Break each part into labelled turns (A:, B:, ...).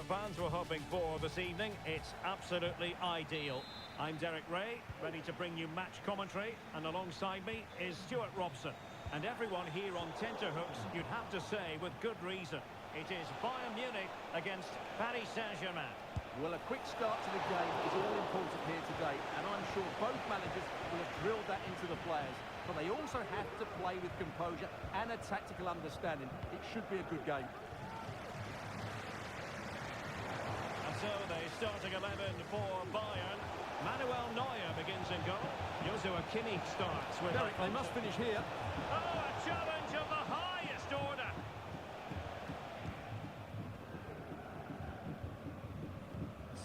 A: fans were hoping for this evening. It's absolutely ideal. I'm Derek Ray, ready to bring you match commentary, and alongside me is Stuart Robson. And everyone here on tenterhooks, you'd have to say with good reason. It is Bayern Munich against Paris Saint-Germain.
B: Well, a quick start to the game is all important here today, and I'm sure both managers will have drilled that into the players. But they also have to play with composure and a tactical understanding. It should be a good game.
A: And so the starting 11 for Bayern. Manuel Neuer begins in goal. Joshua Kimmich starts with...
B: They must finish here.
A: Oh, a challenge of the highest order.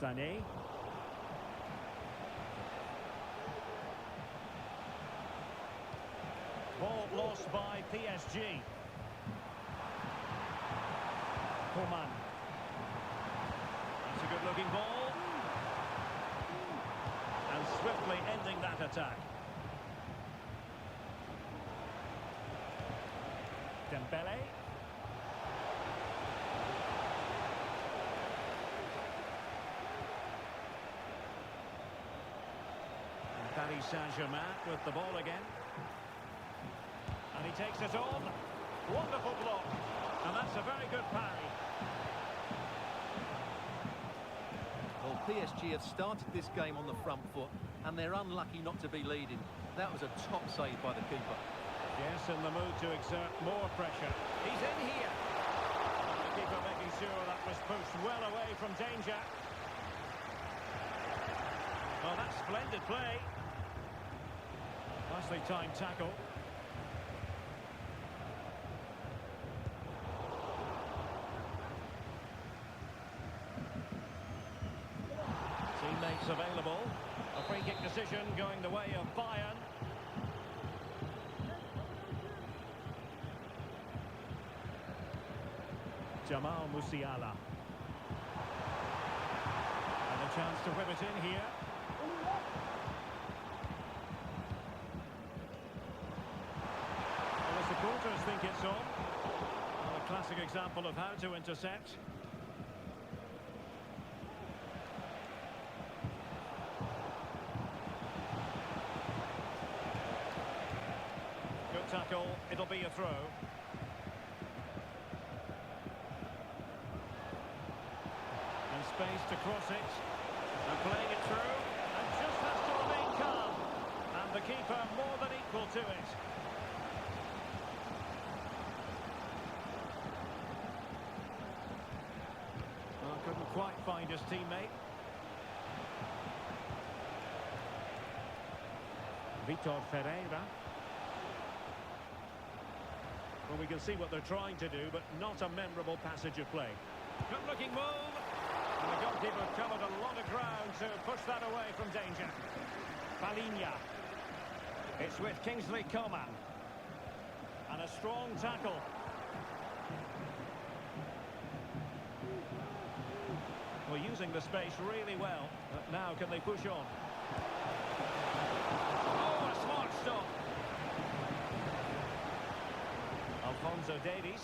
A: Sané. Ball lost by PSG. Coman. That's a good-looking ball. And swiftly ending that attack. Dembele. Paris Saint-Germain with the ball again. And he takes it on. Wonderful block. And that's a very good parry.
B: Well, PSG have started this game on the front foot, and they're unlucky not to be leading. That was a top save by the keeper.
A: Yes, in the mood to exert more pressure. He's in here. And the keeper making sure that was pushed well away from danger. Well, that's splendid play. Nicely timed tackle. Teammates available. A free kick decision going the way of Bayern. Jamal Musiala. And a chance to whip it in here. Well, the supporters think it's on. Well, a classic example of how to intercept. Good tackle, it'll be a throw. And space to cross it. And playing it through. And just has to remain calm. And the keeper more than equal to it. Well, couldn't quite find his teammate. Vitor Ferreira. Well, we can see what they're trying to do, but not a memorable passage of play. Good-looking move. And the goalkeeper covered a lot of ground to push that away from danger. Palinha. It's with Kingsley Coman. And a strong tackle. Well, using the space really well. But now can they push on? Oh, a smart stop. Alphonso Davies.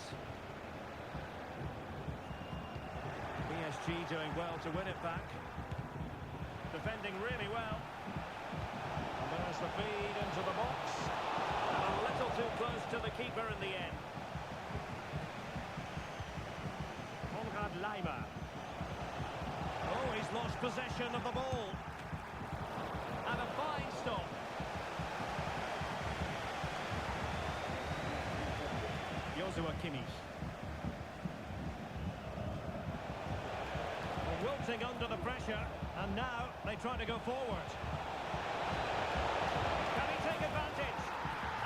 A: PSG doing well to win it back. Defending really well. And there's the feed into the box. And a little too close to the keeper in the end. Konrad Laimer. Oh, he's lost possession of the ball. And a fine stop. Joshua Kimmich. Wilting under the pressure, and now they try to go forward. Can he take advantage?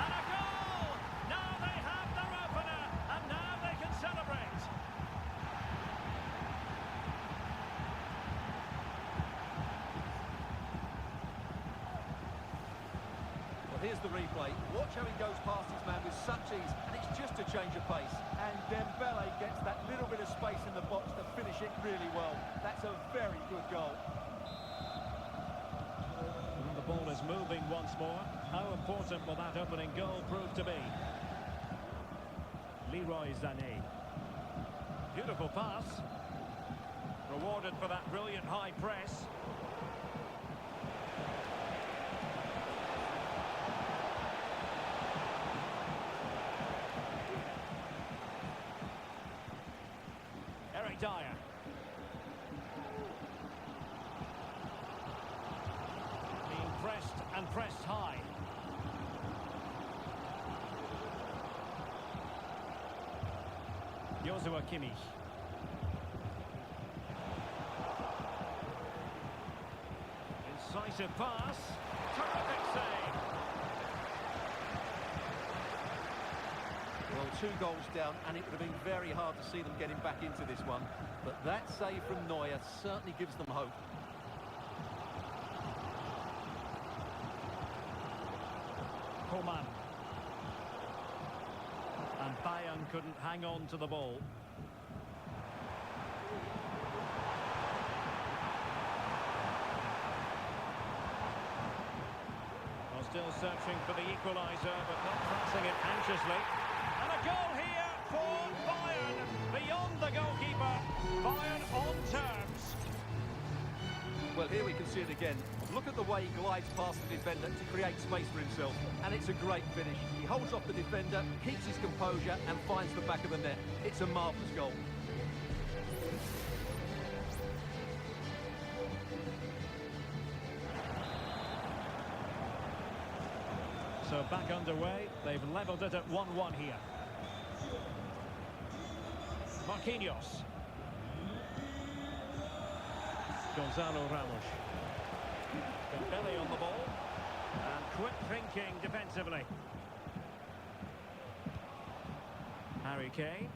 A: And a goal! Now they have their opener, and now they can celebrate.
B: Well, here's the replay. Watch how he goes past his man with such ease, and it's just a change of pace. And Dembele gets that little bit of space in the box to finish it really well. That's a very good goal.
A: And the ball is moving once more. How important will that opening goal prove to be? Leroy Sané. Beautiful pass. Rewarded for that brilliant high press. Eric Dyer. Being pressed and pressed high. Joshua Kimmich. Incisive pass. Terrific save.
B: Well, 2 goals down, and it would have been very hard to see them getting back into this one. But that save from Neuer certainly gives them hope.
A: Coman. And Bayern couldn't hang on to the ball. Well, still searching for the equaliser, but not pressing it anxiously. And a goal here for Bayern, beyond the goalkeeper. Bayern on terms.
B: Well, here we can see it again. Look at the way he glides past the defender to create space for himself. And it's a great finish. He holds off the defender, keeps his composure and finds the back of the net. It's a marvellous goal.
A: So back underway. They've levelled it at 1-1 here. Marquinhos. Gonzalo Ramos. Dembele on the ball. And quick thinking defensively. Harry Kane.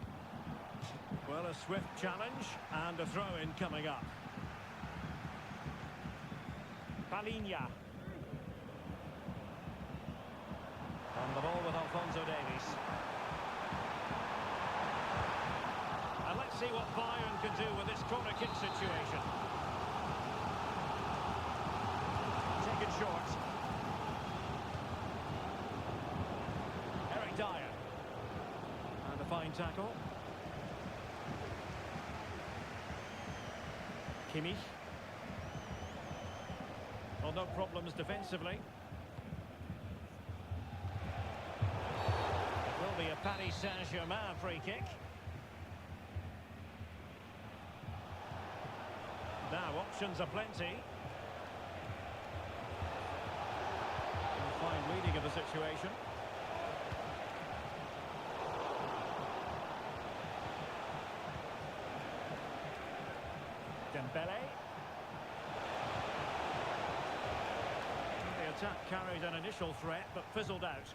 A: Well, a swift challenge and a throw-in coming up. Palinha. On the ball with Alphonso Davies. And let's see what Bayern can do with this corner kick situation. Taken short. Eric Dyer. And a fine tackle. Kimmich. Well, no problems defensively. It will be a Paris Saint-Germain free kick. Now, options aplenty. Fine reading of the situation. Dembele. The attack carried an initial threat, but fizzled out.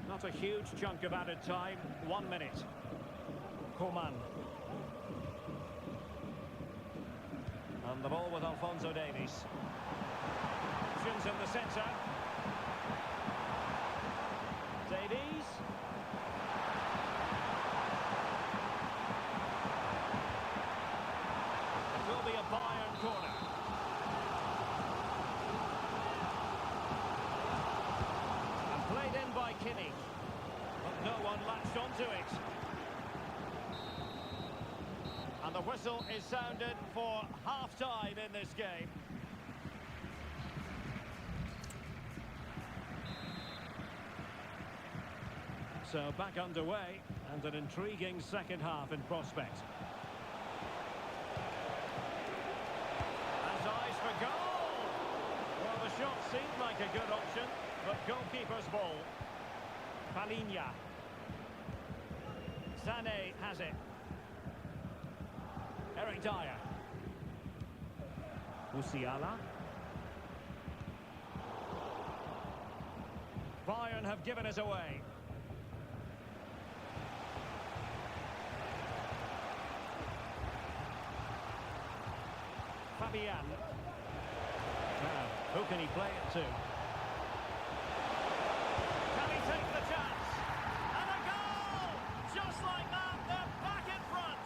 A: Not a huge chunk of added time. 1 minute. Coman. And the ball with Alphonso Davies. Options in the centre. Davies. It will be a Bayern corner. And played in by Kimmich. But no one latched onto it. And the whistle is sounded for half-time in this game. So back underway, and an intriguing second half in prospect. Has eyes for goal! Well, the shot seemed like a good option, but goalkeeper's ball. Palinha. Sané has it. Eric Dyer. Musiala. Bayern have given us away. Fabian. Now, who can he play it to? Can he take the chance? And a goal! Just like that, they're back in front!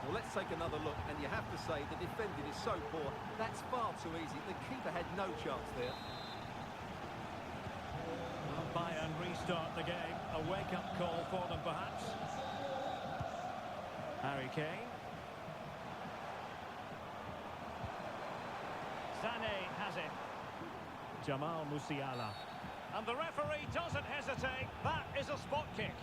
B: Well, let's take another look, and you have to say the defending is so poor. That's far too easy. The keeper had no chance there.
A: Bayern restart the game. A wake-up call for them, perhaps. Harry Kane. Sané has it. Jamal Musiala. And the referee doesn't hesitate. That is a spot kick.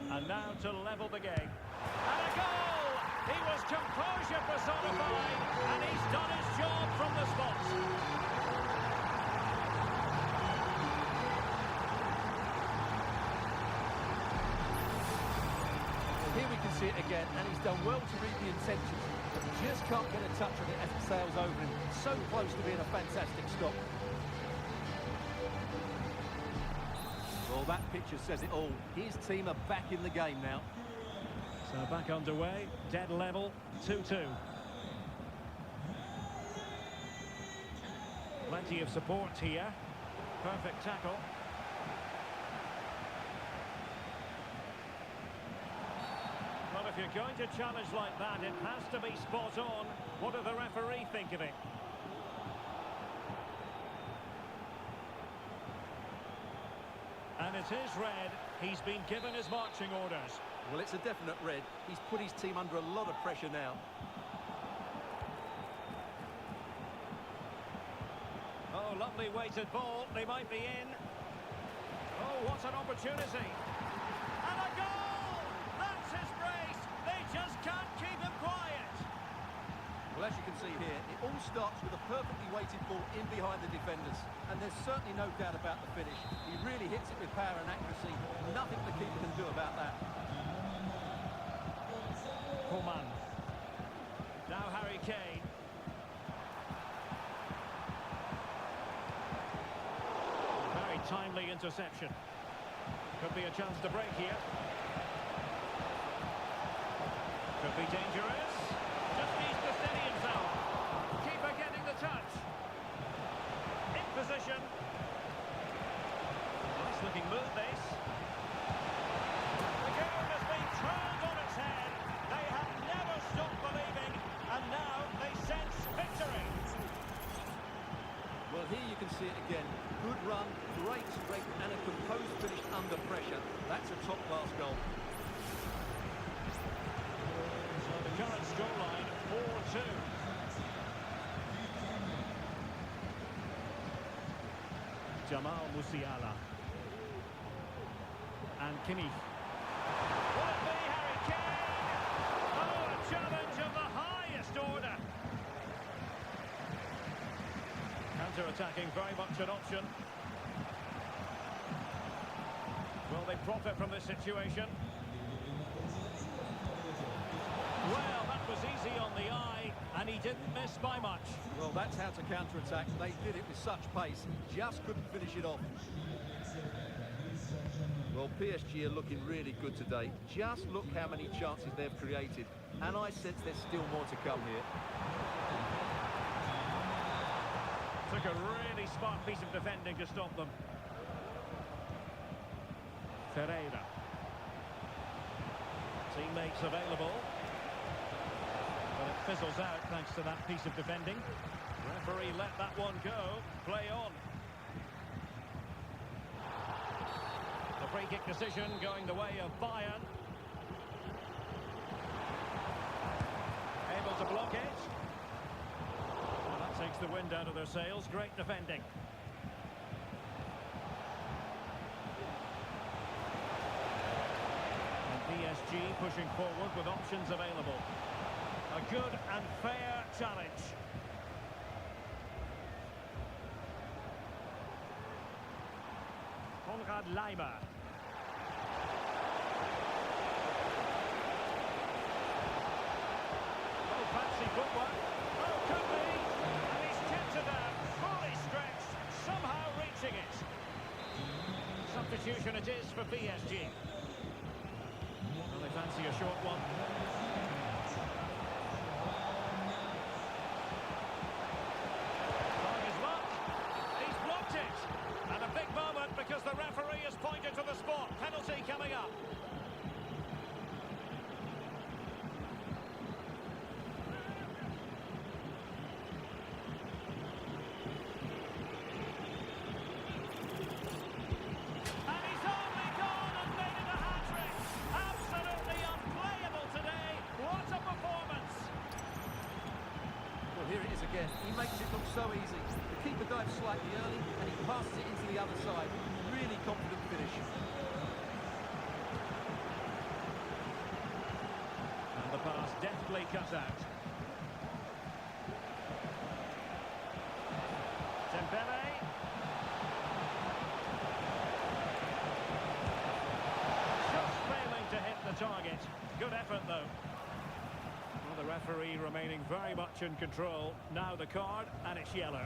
A: And now to level the game. And a goal! He was composure personified, and he's done his job from the spot.
B: Here we can see it again, and he's done well to read the intentions, but just can't get a touch of it as it sails over him. So close to being a fantastic stop. Well, that picture says it all. His team are back in the game now.
A: So back underway, dead level, 2-2. Plenty of support here. Perfect tackle. Well, if you're going to challenge like that, it has to be spot on. What do the referee think of it? And it is red. He's been given his marching orders.
B: Well, it's a definite red. He's put his team under a lot of pressure now.
A: Oh, lovely weighted ball. They might be in. Oh, what an opportunity. And a goal! That's his brace. They just can't keep him quiet.
B: Well, as you can see here, it all starts with a perfectly weighted ball in behind the defenders. And there's certainly no doubt about the finish. He really hits it with power and accuracy. Nothing the keeper can do about that.
A: Coman. Now Harry Kane. Very timely interception. Could be a chance to break here. Could be dangerous. Just needs to steady himself. Keeper getting the touch. In position. Nice looking move, this. The game has been turned on its head. They have never stopped believing, and now they sense victory.
B: Well, here you can see it again. Good run, great strength, and a composed finish under pressure. That's a top-class goal.
A: So the current scoreline, 4-2. Jamal Musiala. And Kimmich. Will it be Harry Kane? Oh, a challenge of the highest order. Counter-attacking, very much an option. Will they profit from this situation? Well, that was easy on the eye, and he didn't miss by much.
B: Well, that's how to counter-attack. They did it with such pace. Just couldn't finish it off. Well, PSG are looking really good today. Just look how many chances they've created. And I sense there's still more to come here.
A: Took a really smart piece of defending to stop them. Ferreira. Teammates available. But it fizzles out thanks to that piece of defending. Referee let that one go. Play on. The free kick decision going the way of Bayern. Able to block it. Well, that takes the wind out of their sails. Great defending. And PSG pushing forward with options available. A good and fair challenge. Konrad Leimer. Oh, fancy footwork. Oh, could be. And he's tipped it out, fully stretched, somehow reaching it. Substitution it is for PSG. Well, they fancy a short one. Trying his luck. He's blocked it. And a big moment because the referee
B: there. He makes it look so easy. The keeper dives slightly early and he passes it into the other side. Really confident finish.
A: And the pass deftly cut out. Dembele. Just failing to hit the target. Good effort, though. Well, the referee remaining very much in control. Now the card, and it's yellow.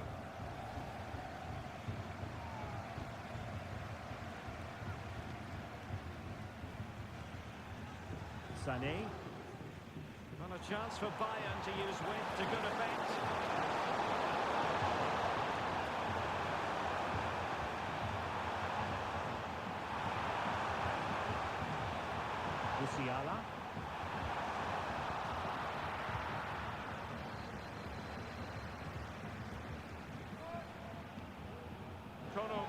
A: Sané. And a chance for Bayern to use width to good effect. Musiala.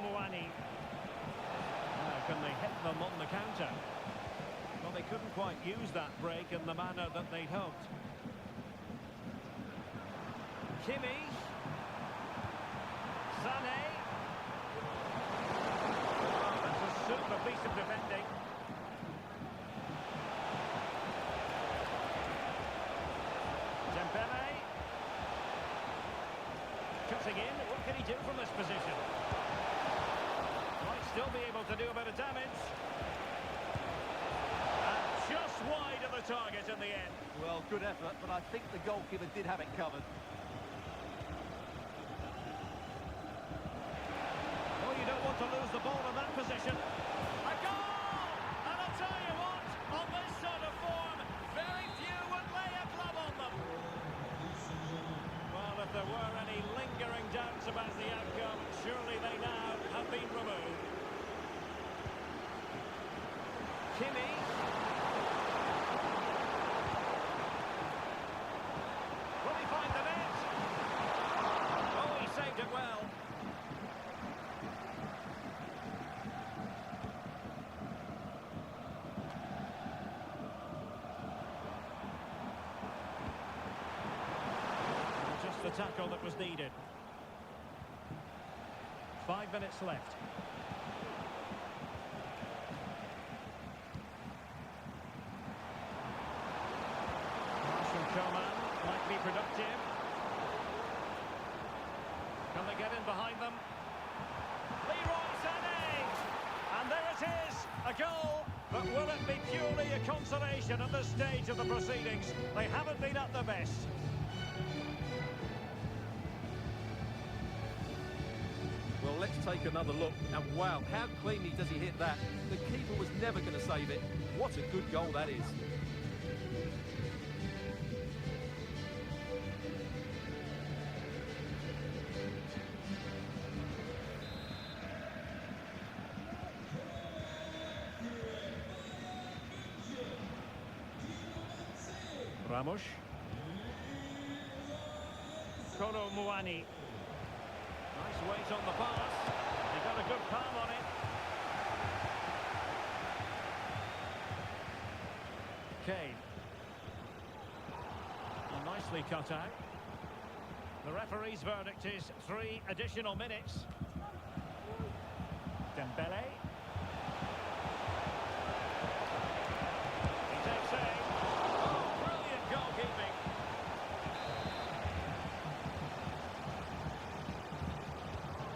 A: Muani. Now, can they hit them on the counter? Well, they couldn't quite use that break in the manner that they'd hoped. Kimi. Sané. Oh, that's a super piece of defending. Dembele. Cutting in. What can he do from this position? Might still be able to do a bit of damage. And just wide of the target in the end.
B: Well, good effort, but I think the goalkeeper did have it covered.
A: Oh, you don't want to lose the ball in that position. A goal! And I'll tell you what, on this sort of form, very few would lay a club on them. Well, if there were any lingering doubts about the outcome, surely they now have been removed. Kimi. Will he find the net? Oh, he saved it well. Just the tackle that was needed. 5 minutes left. Saint-Germain might be productive. Can they get in behind them? Leroy Sané! And there it is, a goal. But will it be purely a consolation at this stage of the proceedings? They haven't been at their best.
B: Well, let's take another look. And wow, how cleanly does he hit that? The keeper was never going to save it. What a good goal that is.
A: Ramos. Muani. Nice weight on the pass. They got a good palm on it. Kane. And nicely cut out. The referee's verdict is 3 additional minutes. Dembele. He takes aim. Oh, brilliant goalkeeping.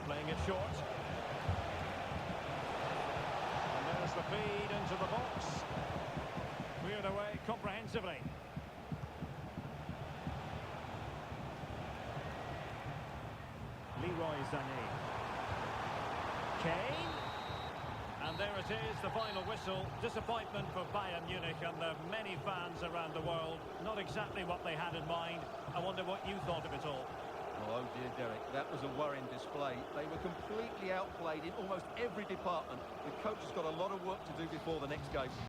A: Playing it short. And there's the feed into the box. Cleared away comprehensively. Leroy Sané. Kane. And there it is, the final whistle. Disappointment for Bayern Munich and the many fans around the world. Not exactly what they had in mind. I wonder what you thought of it all.
B: Oh dear, Derek, that was a worrying display. They were completely outplayed in almost every department. The coach has got a lot of work to do before the next game.